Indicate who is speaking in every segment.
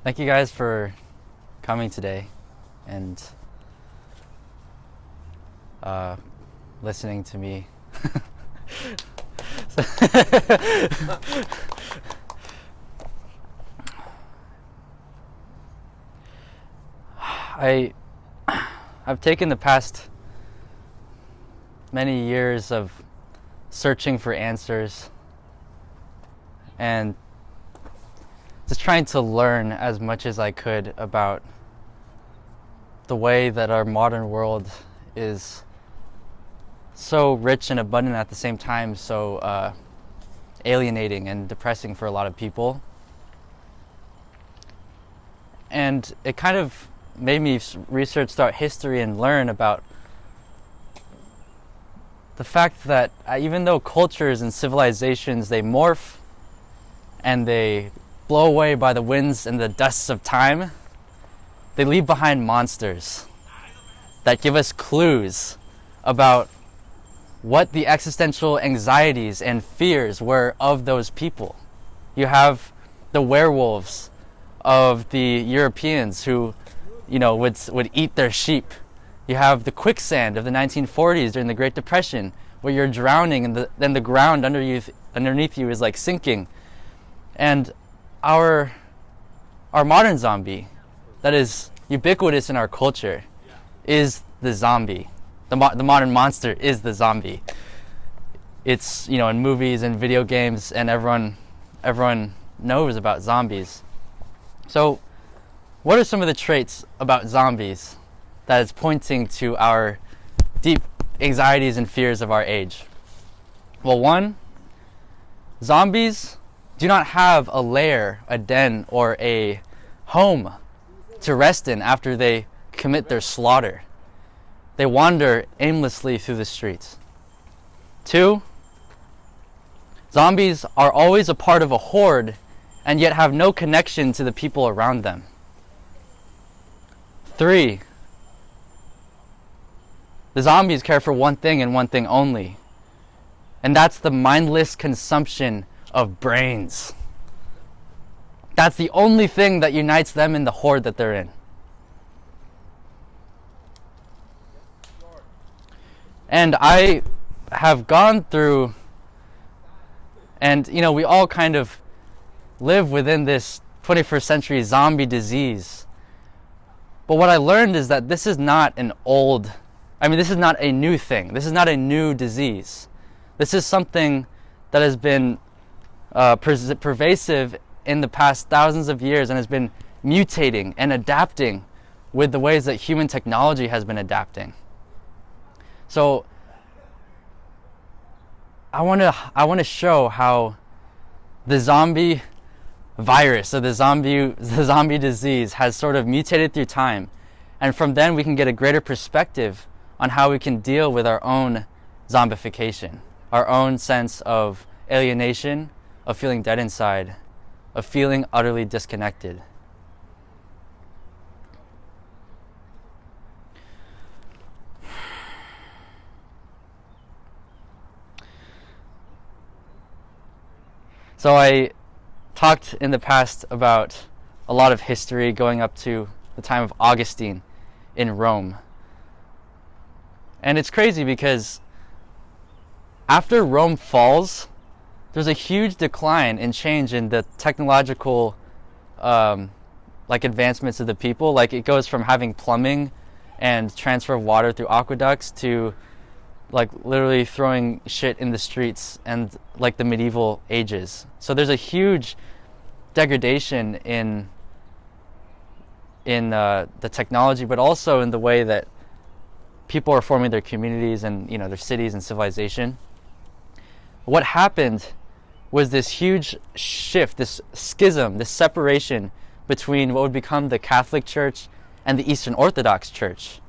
Speaker 1: Thank you guys for coming today and listening to me. I've taken the past many years of searching for answers and just trying to learn as much as I could about the way that our modern world is so rich and abundant, at the same time so alienating and depressing for a lot of people. And it kind of made me research throughout history and learn about the fact that even though cultures and civilizations, they morph and they blow away by the winds and the dusts of time, they leave behind monsters that give us clues about what the existential anxieties and fears were of those people. You have the werewolves of the Europeans who, would eat their sheep. You have the quicksand of the 1940s during the Great Depression, where you're drowning and then the ground underneath you is like sinking. And our modern zombie that is ubiquitous in our culture is the zombie. The modern monster is the zombie. It's, in movies and video games, and everyone knows about zombies. So what are some of the traits about zombies that is pointing to our deep anxieties and fears of our age? Well, one, zombies do not have a lair, a den, or a home to rest in after they commit their slaughter. They wander aimlessly through the streets. Two, zombies are always a part of a horde and yet have no connection to the people around them. Three, the zombies care for one thing and one thing only, and that's the mindless consumption of brains. That's the only thing that unites them in the horde that they're in. And I have gone through, and we all kind of live within this 21st century zombie disease. But what I learned is that this is not this is not a new thing. This is not a new disease. This is something that has been pervasive in the past thousands of years and has been mutating and adapting with the ways that human technology has been adapting. So I want to show how the zombie virus, or the zombie disease, has sort of mutated through time, and from then we can get a greater perspective on how we can deal with our own zombification, our own sense of alienation, of feeling dead inside, of feeling utterly disconnected. So I talked in the past about a lot of history going up to the time of Augustine in Rome. And it's crazy because after Rome falls, there's a huge decline and change in the technological advancements of the people. Like, it goes from having plumbing and transfer of water through aqueducts to literally throwing shit in the streets and the medieval ages. So there's a huge degradation in the technology, but also in the way that people are forming their communities and their cities and civilization. What happened was this huge shift, this schism, this separation between what would become the Catholic Church and the Eastern Orthodox Church.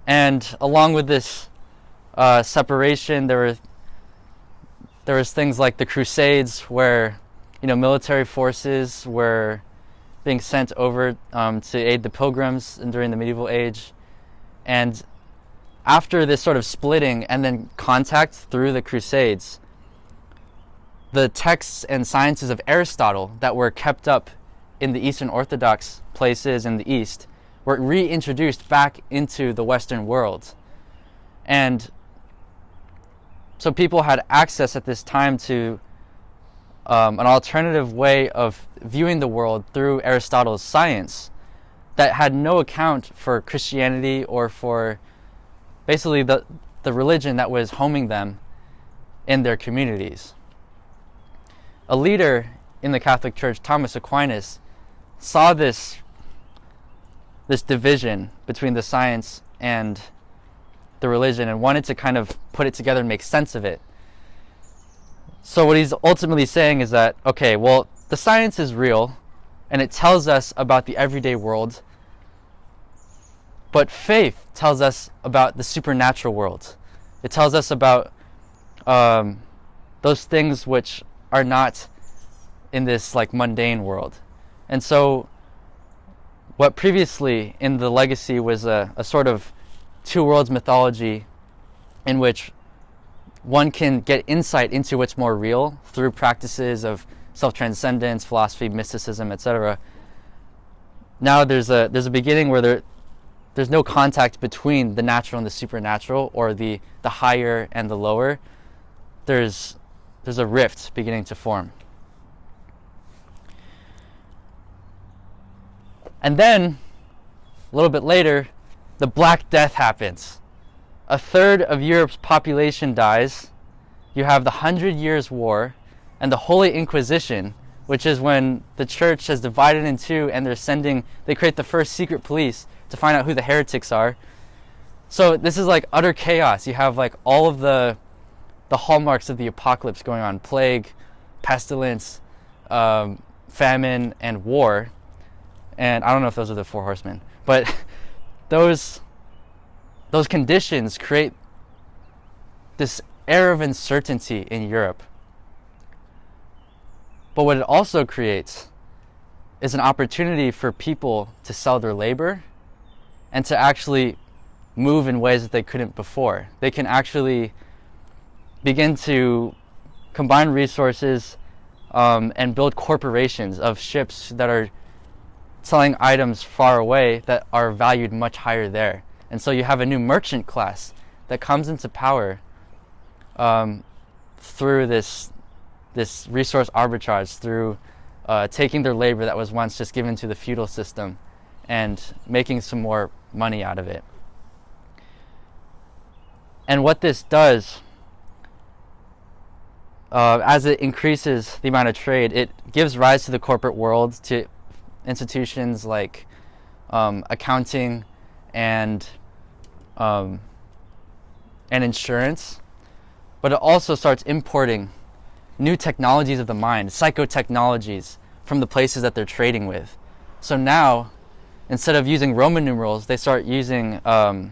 Speaker 1: And along with this separation, there was things like the Crusades, where military forces were being sent over to aid the pilgrims during the medieval age. And after this sort of splitting and then contact through the Crusades, the texts and sciences of Aristotle that were kept up in the Eastern Orthodox places in the East were reintroduced back into the Western world. And so people had access at this time to an alternative way of viewing the world through Aristotle's science that had no account for Christianity or for basically the religion that was homing them in their communities. A leader in the Catholic Church, Thomas Aquinas, saw this division between the science and the religion and wanted to kind of put it together and make sense of it. So what he's ultimately saying is that, okay, well, the science is real and it tells us about the everyday world, but faith tells us about the supernatural world. It tells us about those things which are not in this like mundane world. And so what previously in the legacy was a sort of two worlds mythology in which one can get insight into what's more real through practices of self-transcendence, philosophy, mysticism, etc. Now there's a beginning where there's no contact between the natural and the supernatural, or the higher and the lower. There's a rift beginning to form. And then, a little bit later, the Black Death happens. A third of Europe's population dies. You have the 100 Years' War and the Holy Inquisition, which is when the church has divided in two and they create the first secret police to find out who the heretics are. So this is like utter chaos. You have like all of the hallmarks of the apocalypse going on: plague, pestilence, famine, and war. And I don't know if those are the four horsemen, but those conditions create this air of uncertainty in Europe. But what it also creates is an opportunity for people to sell their labor and to actually move in ways that they couldn't before. They can actually begin to combine resources and build corporations of ships that are selling items far away that are valued much higher there. And so you have a new merchant class that comes into power through this resource arbitrage, through taking their labor that was once just given to the feudal system and making some more money out of it. And what this does, as it increases the amount of trade, it gives rise to the corporate world, to institutions like accounting and insurance, but it also starts importing new technologies of the mind, psychotechnologies, from the places that they're trading with. So now, instead of using Roman numerals, they start using the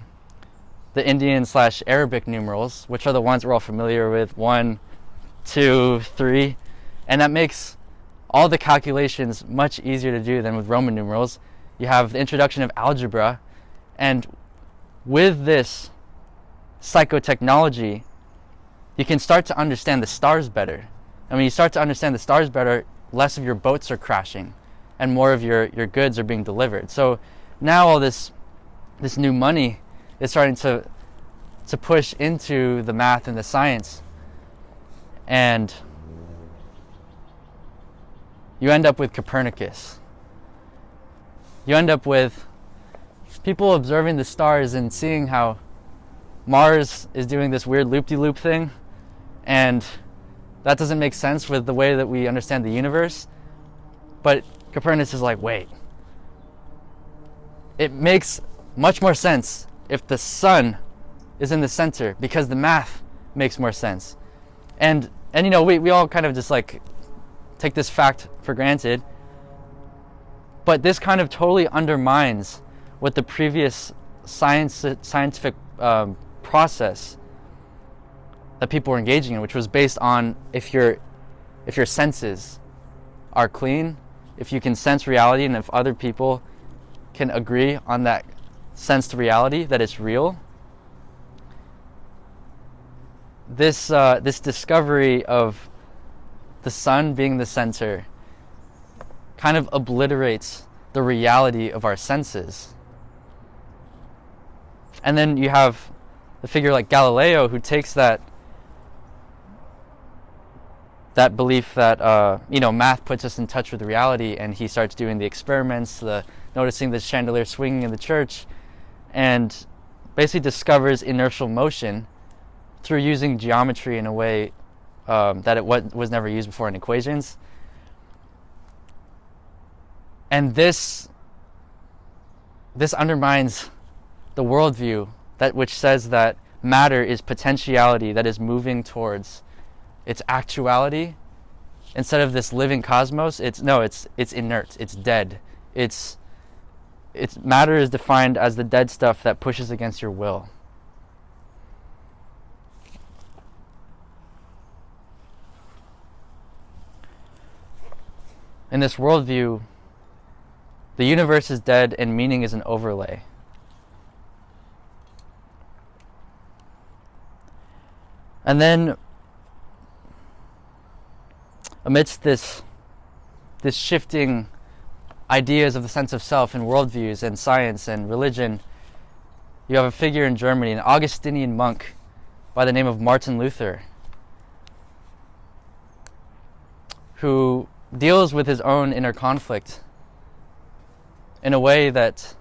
Speaker 1: Indian/Arabic numerals, which are the ones we're all familiar with: 1, 2, 3, and that makes all the calculations much easier to do than with Roman numerals. You have the introduction of algebra, and with this psychotechnology, you can start to understand the stars better. And when you start to understand the stars better, less of your boats are crashing and more of your goods are being delivered. So now all this new money is starting to push into the math and the science, and you end up with Copernicus. You end up with people observing the stars and seeing how Mars is doing this weird loop-de-loop thing, and that doesn't make sense with the way that we understand the universe. But Copernicus is like, wait, it makes much more sense if the sun is in the center, because the math makes more sense. And you know, we all kind of just like take this fact for granted, but this kind of totally undermines what the previous scientific process that people were engaging in, which was based on if your senses are clean, if you can sense reality, and if other people can agree on that sensed reality, that it's real. This discovery of the sun being the center kind of obliterates the reality of our senses. And then you have a figure like Galileo, who takes that belief that math puts us in touch with reality, and he starts doing the experiments, noticing the chandelier swinging in the church, and basically discovers inertial motion through using geometry in a way that it was never used before in equations. And this undermines the worldview which says that matter is potentiality that is moving towards its actuality. Instead of this living cosmos, it's inert, it's dead. It's matter is defined as the dead stuff that pushes against your will. In this worldview, the universe is dead and meaning is an overlay. And then, amidst this shifting ideas of the sense of self and worldviews and science and religion, you have a figure in Germany, an Augustinian monk by the name of Martin Luther, who deals with his own inner conflict in a way that,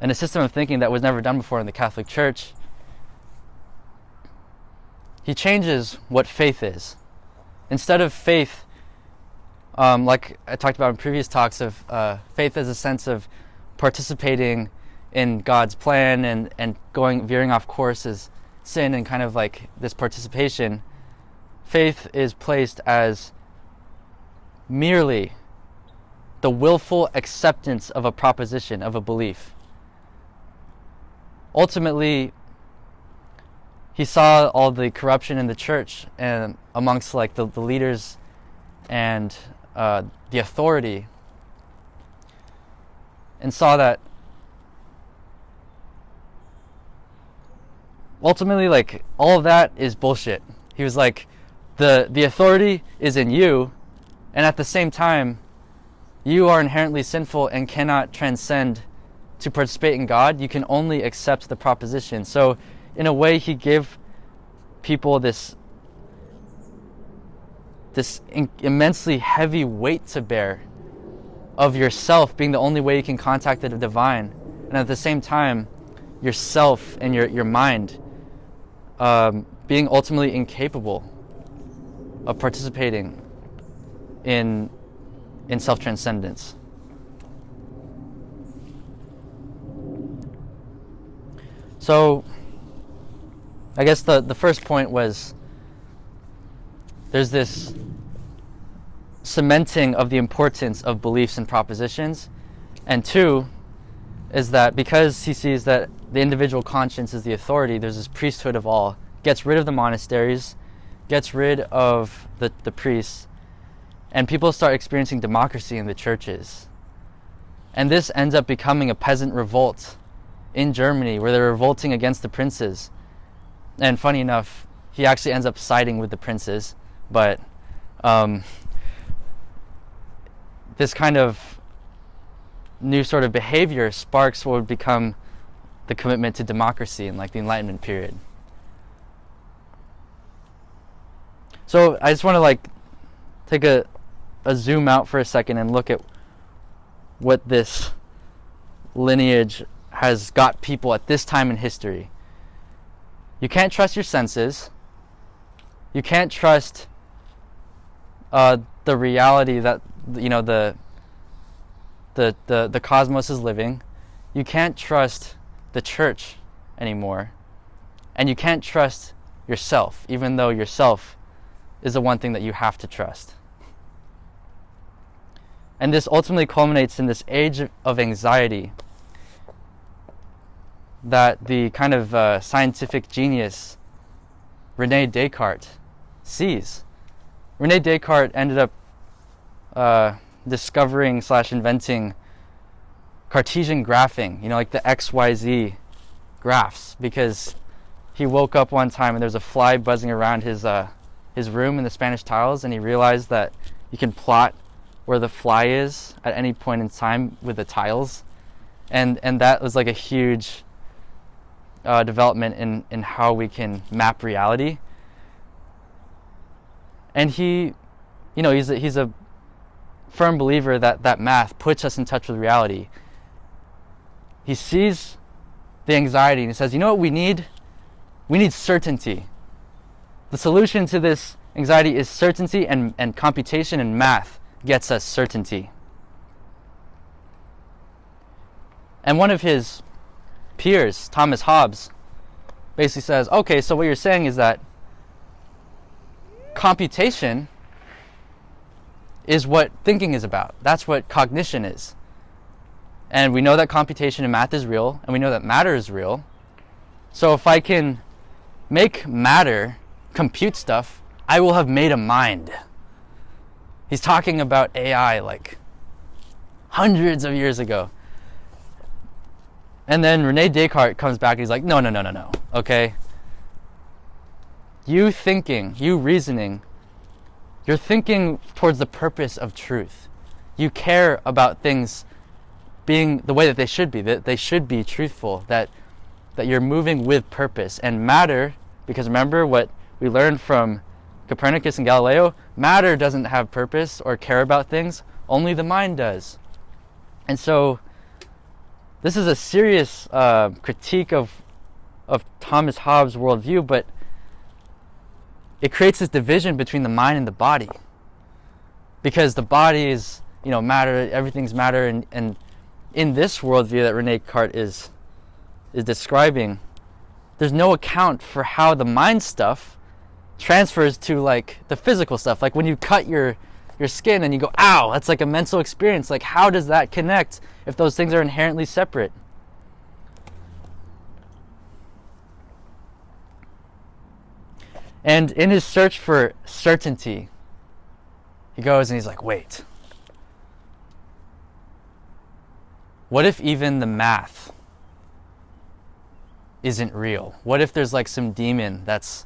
Speaker 1: in a system of thinking that was never done before in the Catholic Church. He changes what faith is. Instead of faith, like I talked about in previous talks, of faith as a sense of participating in God's plan and veering off course is sin, and kind of like this participation, faith is placed as merely the willful acceptance of a proposition, of a belief. Ultimately, he saw all the corruption in the church and amongst like the leaders and the authority, and saw that ultimately, like, all of that is bullshit. He was like, the authority is in you, and at the same time, you are inherently sinful and cannot transcend to participate in God. You can only accept the proposition. So in a way, he gave people this immensely heavy weight to bear of yourself being the only way you can contact the divine, and at the same time, yourself and your mind being ultimately incapable of participating in self-transcendence. So I guess the first point was there's this cementing of the importance of beliefs and propositions, and two is that because he sees that the individual conscience is the authority, there's this priesthood of all, gets rid of the monasteries, gets rid of the priests, and people start experiencing democracy in the churches. And this ends up becoming a peasant revolt in Germany, where they're revolting against the princes. And funny enough, he actually ends up siding with the princes, but this kind of new sort of behavior sparks what would become the commitment to democracy in like the Enlightenment period. So I just want to like take a zoom out for a second and look at what this lineage has got people at this time in history. You can't trust your senses. You can't trust the reality that the cosmos is living. You can't trust the church anymore, and you can't trust yourself, even though yourself is the one thing that you have to trust. And this ultimately culminates in this age of anxiety that the kind of scientific genius René Descartes sees. René Descartes ended up discovering / inventing Cartesian graphing, like the XYZ graphs, because he woke up one time and there's a fly buzzing around his his room in the Spanish tiles, and he realized that you can plot where the fly is at any point in time with the tiles, and that was like a huge development in how we can map reality. And he's a firm believer that math puts us in touch with reality. He sees the anxiety and he says, you know what we need? We need certainty. The solution to this anxiety is certainty, and computation and math gets us certainty. And one of his peers, Thomas Hobbes, basically says, okay, so what you're saying is that computation is what thinking is about. That's what cognition is. And we know that computation and math is real, and we know that matter is real. So if I can make matter compute stuff, I will have made a mind. He's talking about AI like hundreds of years ago. And then Rene Descartes comes back and he's like, no, okay? You thinking, you reasoning, you're thinking towards the purpose of truth. You care about things being the way that they should be, that they should be truthful, that you're moving with purpose. And matter, because remember what we learned from Copernicus and Galileo, matter doesn't have purpose or care about things, only the mind does. And so this is a serious critique of Thomas Hobbes' worldview, but it creates this division between the mind and the body. Because the body is, matter, everything's matter, and in this worldview that Rene Descartes is describing, there's no account for how the mind stuff transfers to like the physical stuff. Like when you cut your skin and you go, ow, that's like a mental experience. Like how does that connect if those things are inherently separate? And in his search for certainty, he goes and he's like, wait, what if even the math isn't real? What if there's like some demon that's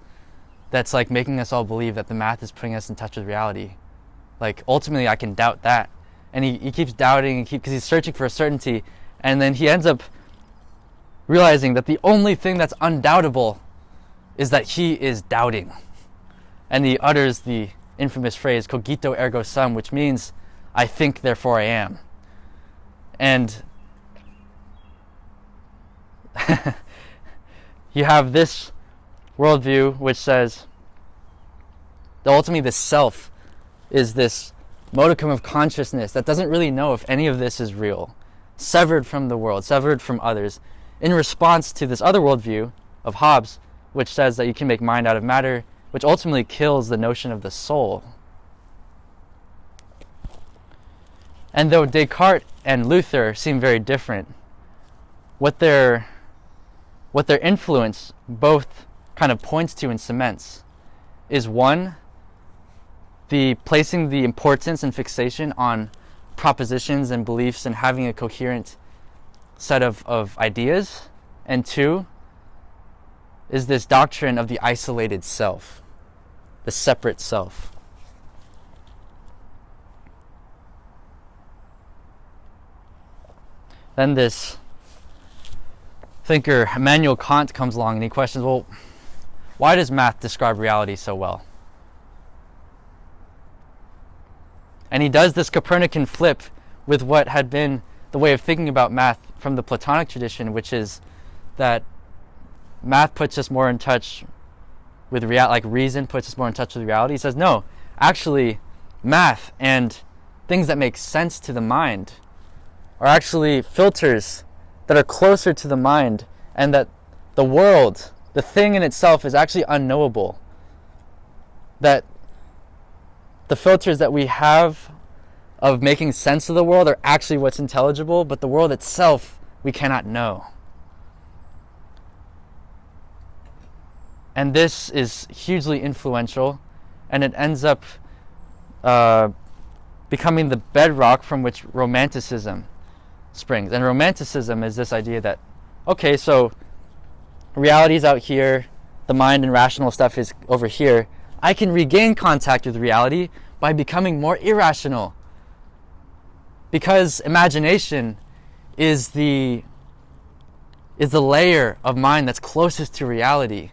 Speaker 1: like making us all believe that the math is putting us in touch with reality? Like ultimately I can doubt that. And he keeps doubting because he's searching for a certainty, and then he ends up realizing that the only thing that's undoubtable is that he is doubting. And he utters the infamous phrase, cogito ergo sum, which means I think therefore I am. And you have this worldview which says that ultimately the self is this modicum of consciousness that doesn't really know if any of this is real, severed from the world, severed from others, in response to this other worldview of Hobbes, which says that you can make mind out of matter, which ultimately kills the notion of the soul. And though Descartes and Luther seem very different, what their influence both kind of points to and cements is, one, the placing the importance and fixation on propositions and beliefs and having a coherent set of ideas, and two, is this doctrine of the isolated self, the separate self. Then this thinker, Immanuel Kant, comes along and he questions, well, why does math describe reality so well? And he does this Copernican flip with what had been the way of thinking about math from the Platonic tradition, which is that math puts us more in touch with reality, like reason puts us more in touch with reality. He says, no, actually, math and things that make sense to the mind are actually filters that are closer to the mind, and that the world, the thing in itself, is actually unknowable. That the filters that we have of making sense of the world are actually what's intelligible, but the world itself we cannot know. And this is hugely influential, and it ends up becoming the bedrock from which Romanticism springs. And Romanticism is this idea that, okay, so reality is out here, the mind and rational stuff is over here. I can regain contact with reality by becoming more irrational. Because imagination is the layer of mind that's closest to reality.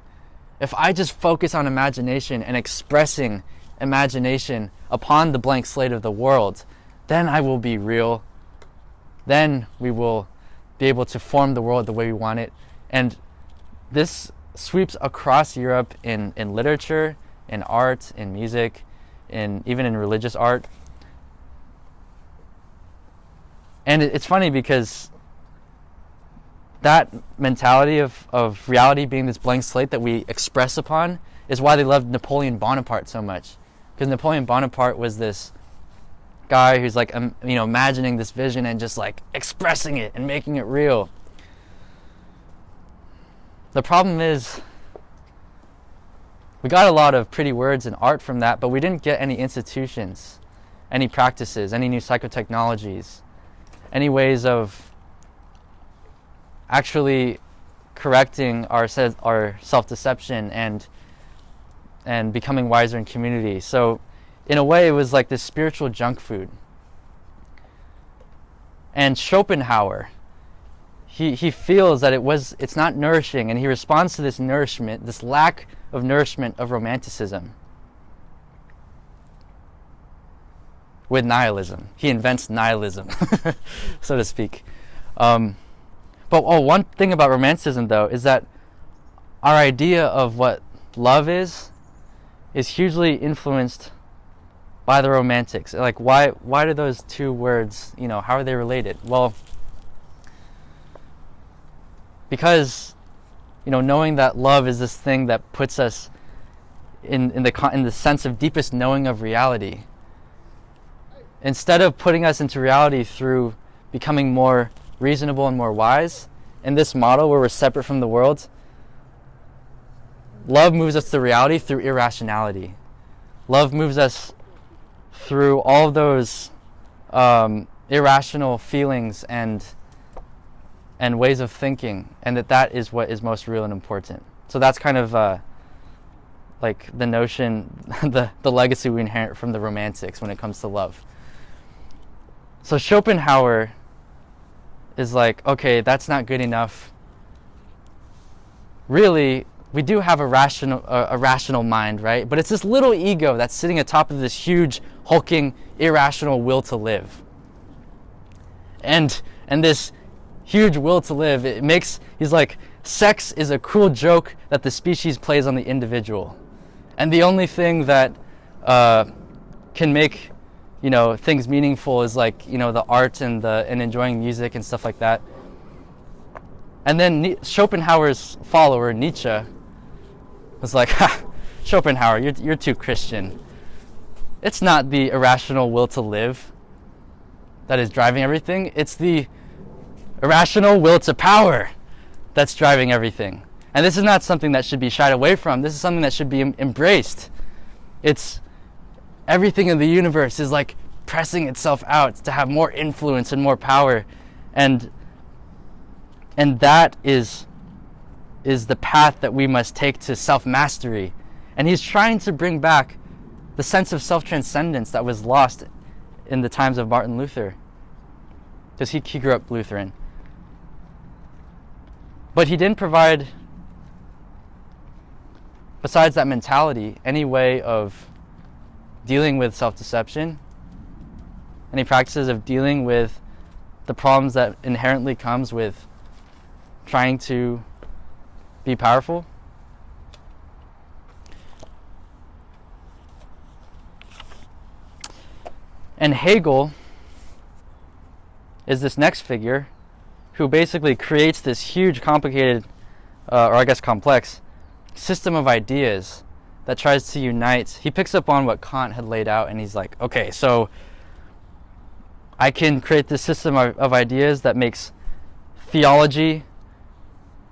Speaker 1: If I just focus on imagination and expressing imagination upon the blank slate of the world, then I will be real. Then we will be able to form the world the way we want it. And this sweeps across Europe in literature, in art, in music, even in religious art. And it's funny because that mentality of reality being this blank slate that we express upon is why they loved Napoleon Bonaparte so much. Because Napoleon Bonaparte was this guy who's like, imagining this vision and just like expressing it and making it real. The problem is, we got a lot of pretty words and art from that, but we didn't get any institutions, any practices, any new psychotechnologies, any ways of actually correcting our self-deception and becoming wiser in community. So in a way, it was like this spiritual junk food. And Schopenhauer, he feels that it's not nourishing, and he responds to this nourishment, this lack of nourishment of Romanticism, with nihilism. He invents nihilism, so to speak. But one thing about Romanticism, though, is that our idea of what love is hugely influenced by the Romantics. Like, why do those two words, how are they related? Well, because, knowing that love is this thing that puts us in the sense of deepest knowing of reality, instead of putting us into reality through becoming more reasonable and more wise, in this model where we're separate from the world, love moves us to reality through irrationality. Love moves us through all of those irrational feelings and ways of thinking, and that is what is most real and important. So that's kind of like the notion, the legacy we inherit from the Romantics when it comes to love. So Schopenhauer is like, okay, that's not good enough. Really, we do have a rational mind, right? But it's this little ego that's sitting atop of this huge, hulking, irrational will to live. And this huge will to live, he's like, sex is a cruel joke that the species plays on the individual. And the only thing that can make things meaningful is like, the art and enjoying music and stuff like that. And then Schopenhauer's follower, Nietzsche, was like, ha, Schopenhauer, you're too Christian. It's not the irrational will to live that is driving everything. It's the irrational will to power that's driving everything. And this is not something that should be shied away from. This is something that should be embraced. It's everything in the universe is like pressing itself out to have more influence and more power, and that is the path that we must take to self-mastery. And he's trying to bring back the sense of self-transcendence that was lost in the times of Martin Luther, because he grew up Lutheran. But he didn't provide, besides that mentality, any way of dealing with self-deception, any practices of dealing with the problems that inherently comes with trying to be powerful. And Hegel is this next figure who basically creates this huge, complicated, or I guess complex, system of ideas that tries to unite. He picks up on what Kant had laid out, and he's like, okay, so I can create this system of ideas that makes theology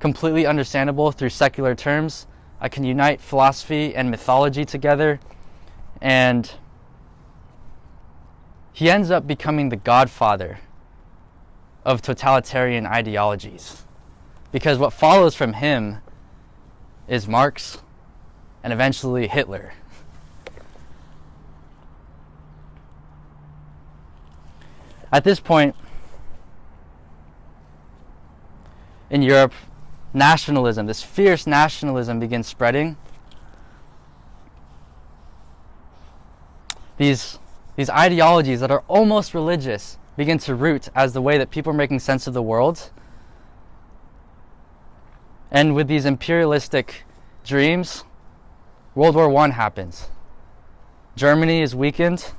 Speaker 1: completely understandable through secular terms. I can unite philosophy and mythology together, and he ends up becoming the godfather of totalitarian ideologies, because what follows from him is Marx and eventually Hitler. At this point, in Europe, nationalism, this fierce nationalism begins spreading. These ideologies that are almost religious begin to root as the way that people are making sense of the world. And with these imperialistic dreams, World War I happens. Germany is weakened.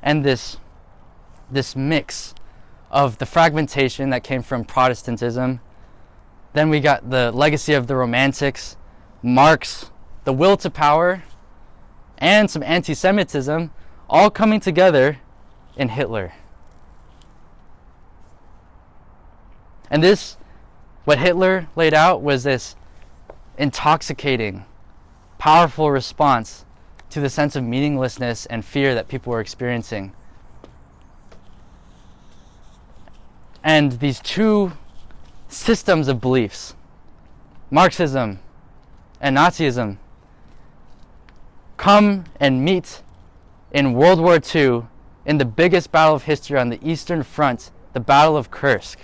Speaker 1: And this mix of the fragmentation that came from Protestantism, then we got the legacy of the Romantics, Marx, the will to power, and some anti-Semitism, all coming together in Hitler. And what Hitler laid out was this intoxicating, powerful response to the sense of meaninglessness and fear that people were experiencing. And these two systems of beliefs, Marxism and Nazism, come and meet in World War II in the biggest battle of history on the Eastern Front, the Battle of Kursk.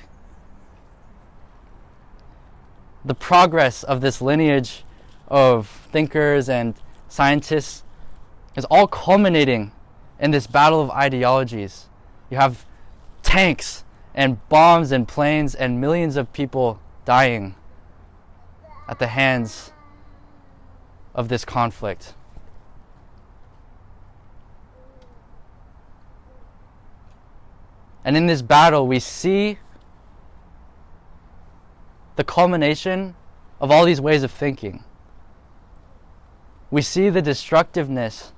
Speaker 1: The progress of this lineage of thinkers and scientists is all culminating in this battle of ideologies. You have tanks and bombs and planes and millions of people dying at the hands of this conflict. And in this battle, we see the culmination of all these ways of thinking. We see the destructiveness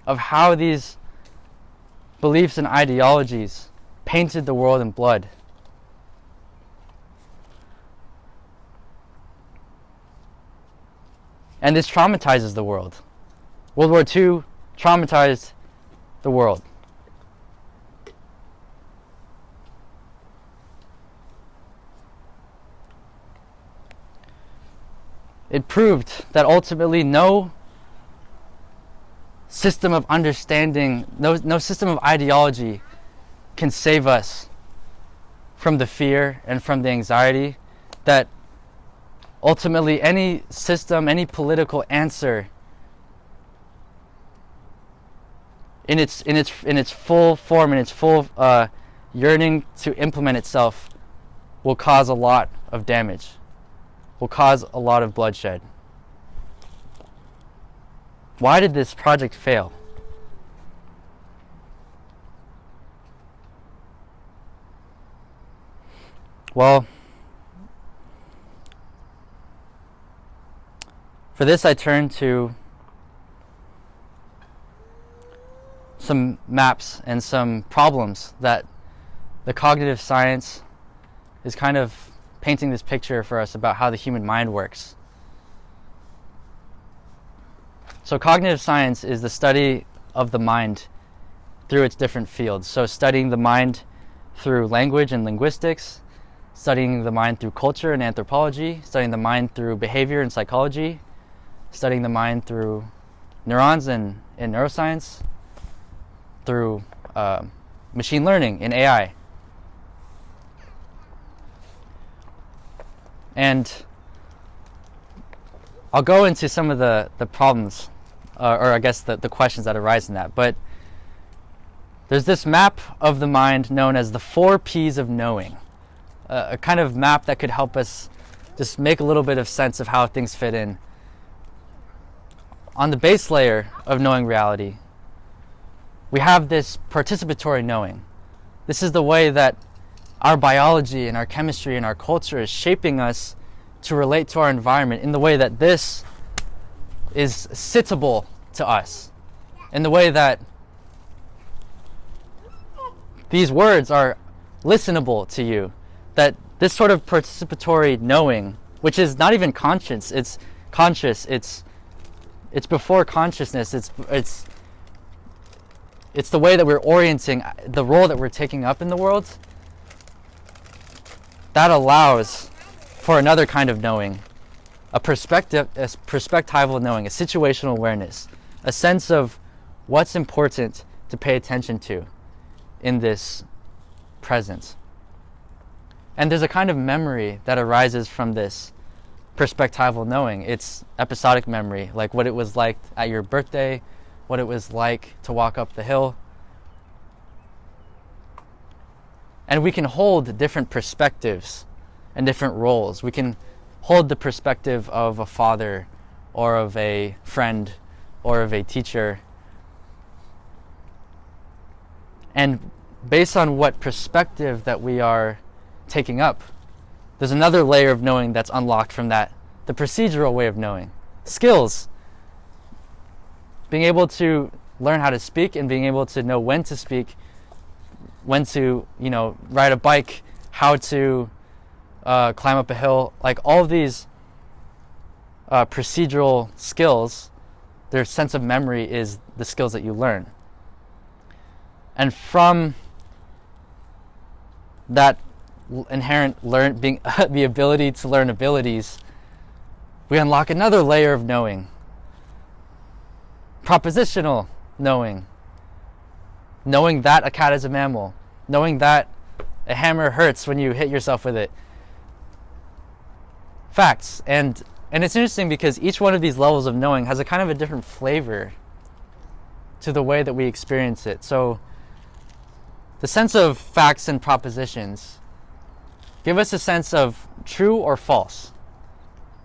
Speaker 1: of how these beliefs and ideologies painted the world in blood. And this traumatizes the world. World War II traumatized the world. It proved that ultimately no system of understanding, no system of ideology can save us from the fear and from the anxiety, that ultimately any system, any political answer in its full form, in its full yearning to implement itself, will cause a lot of damage, will cause a lot of bloodshed. Why did this project fail? Well, for this I turn to some maps and some problems that the cognitive science is kind of painting this picture for us about how the human mind works. So cognitive science is the study of the mind through its different fields. So studying the mind through language and linguistics, studying the mind through culture and anthropology, studying the mind through behavior and psychology, studying the mind through neurons and in neuroscience, through machine learning in AI. And I'll go into some of the problems, or I guess the questions that arise in that. But there's this map of the mind known as the 4 P's of knowing, a kind of map that could help us just make a little bit of sense of how things fit in. On the base layer of knowing reality, we have this participatory knowing. This is the way that our biology and our chemistry and our culture is shaping us to relate to our environment in the way that this is citable to us, in the way that these words are listenable to you, that this sort of participatory knowing, which is not even conscious, it's conscious, it's before consciousness, it's the way that we're orienting the role that we're taking up in the world, that allows for another kind of knowing, a perspectival knowing, a situational awareness, a sense of what's important to pay attention to in this present. And there's a kind of memory that arises from this perspectival knowing. It's episodic memory, like what it was like at your birthday, what it was like to walk up the hill. And we can hold different perspectives and different roles. We can hold the perspective of a father or of a friend or of a teacher. And based on what perspective that we are taking up, there's another layer of knowing that's unlocked from that, the procedural way of knowing. Skills. Being able to learn how to speak and being able to know when to speak, when to, ride a bike, how to climb up a hill, like all of these procedural skills, their sense of memory is the skills that you learn. And from that inherent the ability to learn abilities, we unlock another layer of knowing. Propositional knowing. Knowing that a cat is a mammal. Knowing that a hammer hurts when you hit yourself with it. Facts. And it's interesting because each one of these levels of knowing has a kind of a different flavor to the way that we experience it. So the sense of facts and propositions give us a sense of true or false.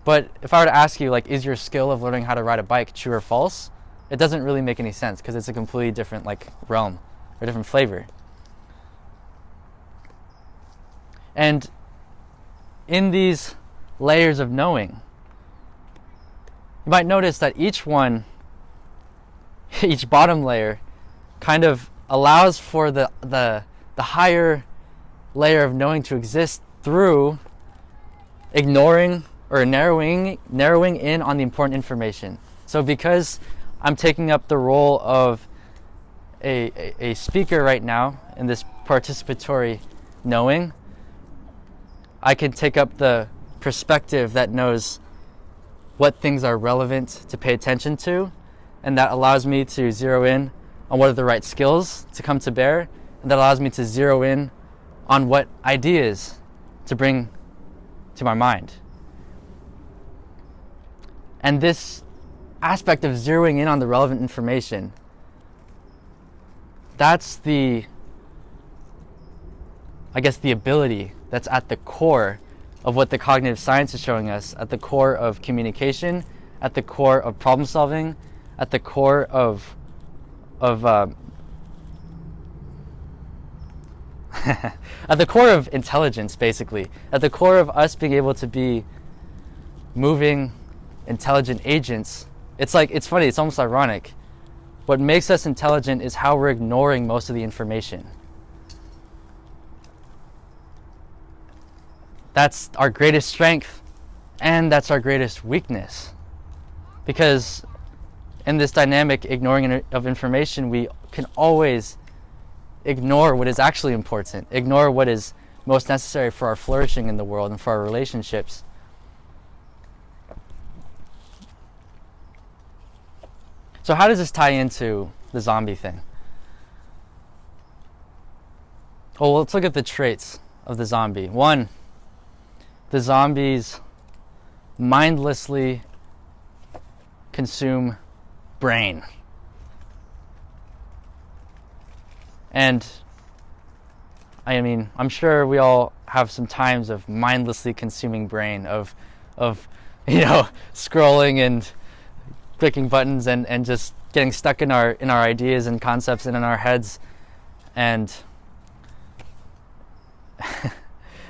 Speaker 1: But if I were to ask you, is your skill of learning how to ride a bike true or false? It doesn't really make any sense because it's a completely different realm or different flavor. And in these layers of knowing, you might notice that each bottom layer kind of allows for the higher layer of knowing to exist through ignoring or narrowing in on the important information. So because I'm taking up the role of a speaker right now in this participatory knowing, I can take up the perspective that knows what things are relevant to pay attention to, and that allows me to zero in on what are the right skills to come to bear, and that allows me to zero in on what ideas to bring to my mind. And this aspect of zeroing in on the relevant information, that's the ability that's at the core of what the cognitive science is showing us, at the core of communication, at the core of problem solving, at the core of at the core of intelligence, basically. At the core of us being able to be moving, intelligent agents. It's funny, it's almost ironic. What makes us intelligent is how we're ignoring most of the information. That's our greatest strength, and that's our greatest weakness. Because in this dynamic ignoring of information, we can always ignore what is actually important, ignore what is most necessary for our flourishing in the world and for our relationships. So how does this tie into the zombie thing? Well, let's look at the traits of the zombie. One, the zombies mindlessly consume brain. And I'm sure we all have some times of mindlessly consuming brain, of scrolling and clicking buttons and just getting stuck in our ideas and concepts and in our heads. And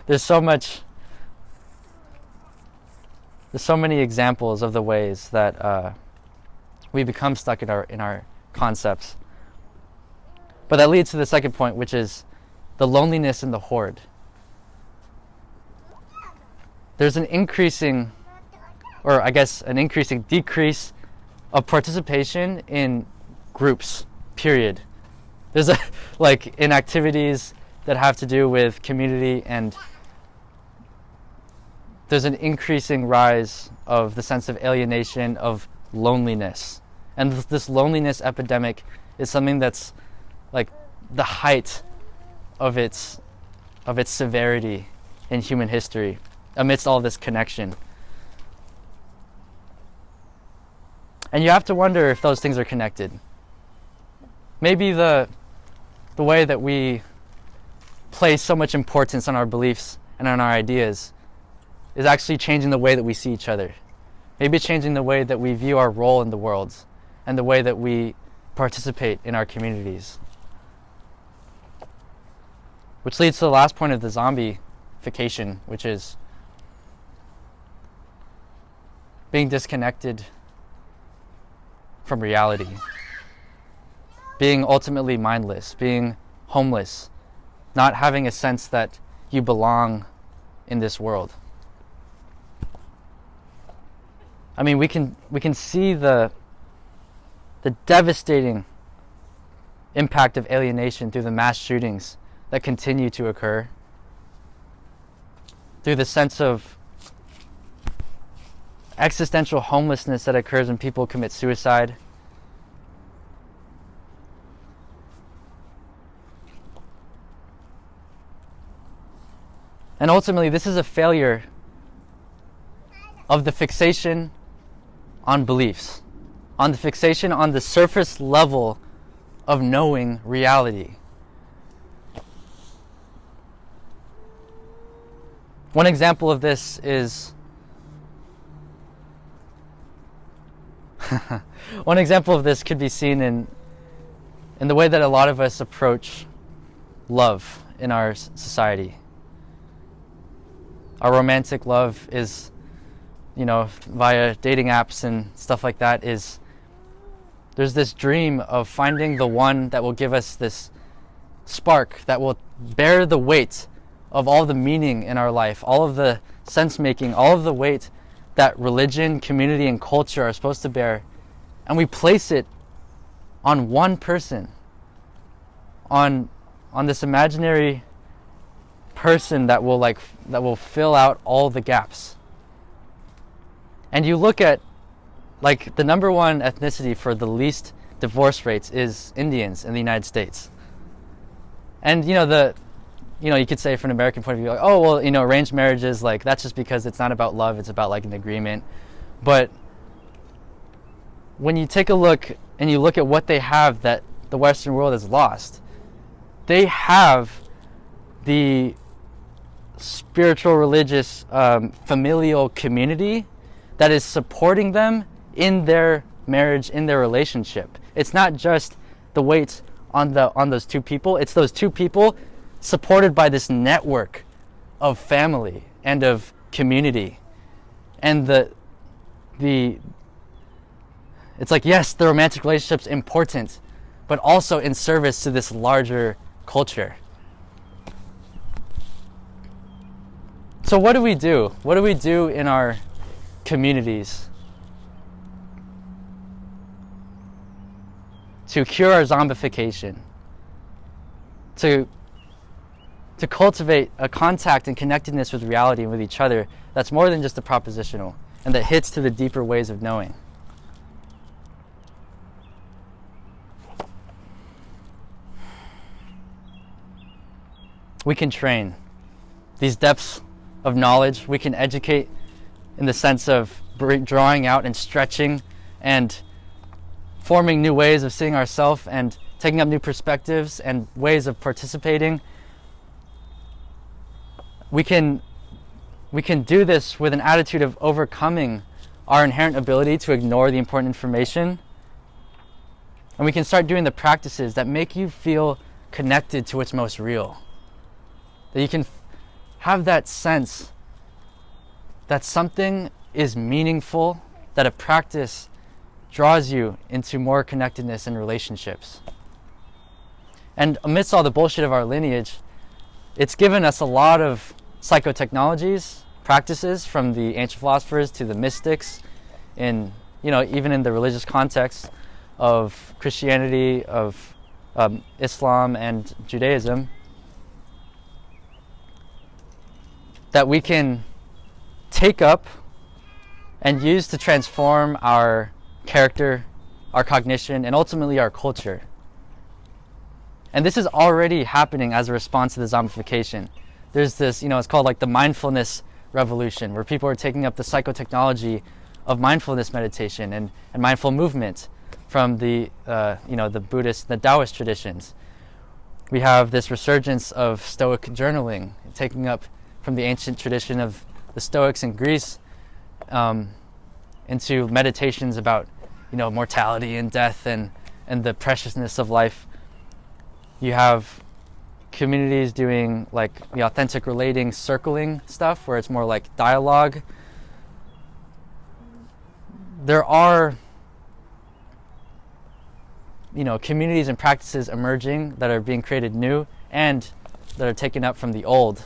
Speaker 1: there's so many examples of the ways that we become stuck in our concepts. But that leads to the second point, which is the loneliness in the horde. There's an increasing decrease of participation in groups, period. There's in activities that have to do with community, and there's an increasing rise of the sense of alienation, of loneliness. And this loneliness epidemic is something that's like the height of its severity in human history amidst all this connection. And you have to wonder if those things are connected. Maybe the way that we place so much importance on our beliefs and on our ideas is actually changing the way that we see each other. Maybe changing the way that we view our role in the world and the way that we participate in our communities. Which leads to the last point of the zombification, which is being disconnected from reality, being ultimately mindless, being homeless, not having a sense that you belong in this world. I mean, we can see the devastating impact of alienation through the mass shootings that continue to occur, through the sense of existential homelessness that occurs when people commit suicide. And ultimately, this is a failure of the fixation on beliefs, on the fixation on the surface level of knowing reality. One example of this is one example of this could be seen in the way that a lot of us approach love in our society. Our romantic love is, via dating apps and stuff like that, there's this dream of finding the one that will give us this spark that will bear the weight of all the meaning in our life, all of the sense making, all of the weight that religion, community, and culture are supposed to bear, and we place it on one person, on this imaginary person that will fill out all the gaps. And you look at the number one ethnicity for the least divorce rates is Indians in the United States. And you could say from an American point of view, arranged marriages, that's just because it's not about love, it's about an agreement. But when you take a look and you look at what they have that the Western world has lost, they have the spiritual, religious, familial community that is supporting them in their marriage, in their relationship. It's not just the weight on those two people, it's those two people supported by this network of family and of community. And it's yes, the romantic relationship's important, but also in service to this larger culture. So what do we do? What do we do in our communities to cure our zombification, to cultivate a contact and connectedness with reality and with each other that's more than just a propositional and that hits to the deeper ways of knowing? We can train these depths of knowledge. We can educate in the sense of drawing out and stretching and forming new ways of seeing ourselves and taking up new perspectives and ways of participating. We can do this with an attitude of overcoming our inherent ability to ignore the important information. And we can start doing the practices that make you feel connected to what's most real. That you can have that sense that something is meaningful, that a practice draws you into more connectedness in relationships. And amidst all the bullshit of our lineage, it's given us a lot of psychotechnologies, practices from the ancient philosophers to the mystics, in even in the religious context of Christianity, of Islam and Judaism, that we can take up and use to transform our character, our cognition, and ultimately our culture. And this is already happening as a response to the zombification. There's this, it's called like the mindfulness revolution, where people are taking up the psychotechnology of mindfulness meditation and mindful movement from the Buddhist, the Taoist traditions. We have this resurgence of Stoic journaling, taking up from the ancient tradition of the Stoics in Greece into meditations about, mortality and death and the preciousness of life. You have communities doing like the authentic relating, circling stuff, where it's more like dialogue. There are, communities and practices emerging that are being created new and that are taken up from the old.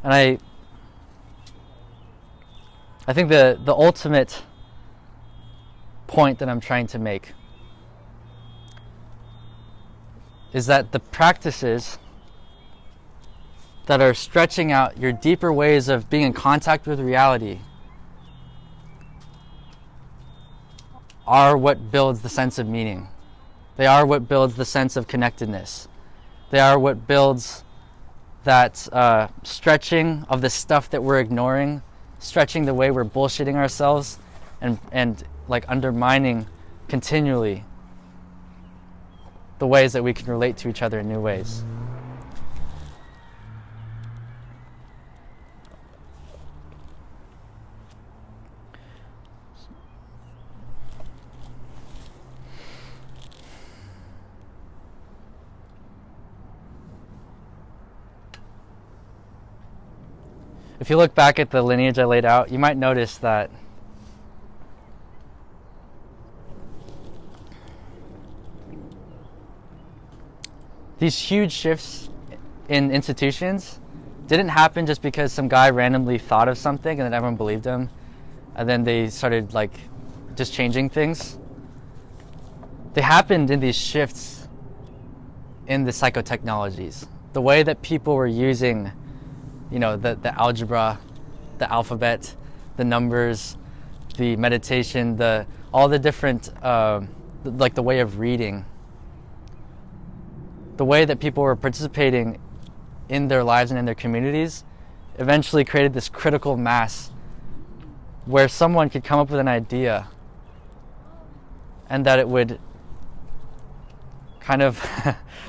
Speaker 1: And I think the ultimate point that I'm trying to make is that the practices that are stretching out your deeper ways of being in contact with reality are what builds the sense of meaning. They are what builds the sense of connectedness. They are what builds that stretching of the stuff that we're ignoring, stretching the way we're bullshitting ourselves and like undermining continually the ways that we can relate to each other in new ways. If you look back at the lineage I laid out, you might notice that these huge shifts in institutions didn't happen just because some guy randomly thought of something and then everyone believed him, and then they started like just changing things. They happened in these shifts in the psychotechnologies. The way that people were using the algebra, the alphabet, the numbers, the meditation, all the different, like the way of reading. The way that people were participating in their lives and in their communities eventually created this critical mass where someone could come up with an idea and that it would kind of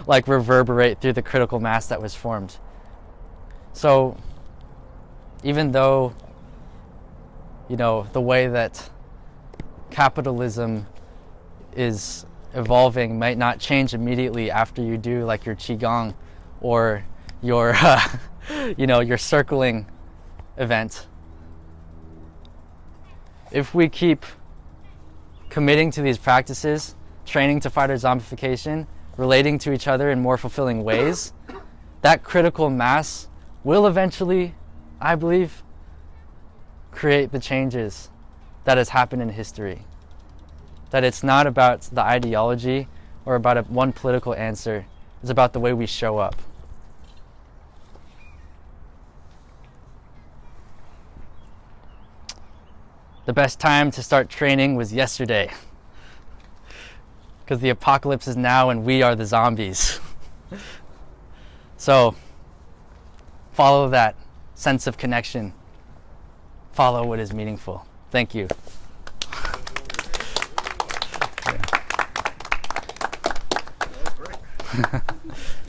Speaker 1: like reverberate through the critical mass that was formed. So even though, the way that capitalism is evolving might not change immediately after you do like your qigong or your, your circling event, if we keep committing to these practices, training to fight our zombification, relating to each other in more fulfilling ways, that critical mass will eventually, I believe, create the changes that has happened in history. That it's not about the ideology or about one political answer. It's about the way we show up. The best time to start training was yesterday, because the apocalypse is now and we are the zombies. So follow that sense of connection. Follow what is meaningful. Thank you.
Speaker 2: That was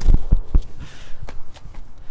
Speaker 2: great.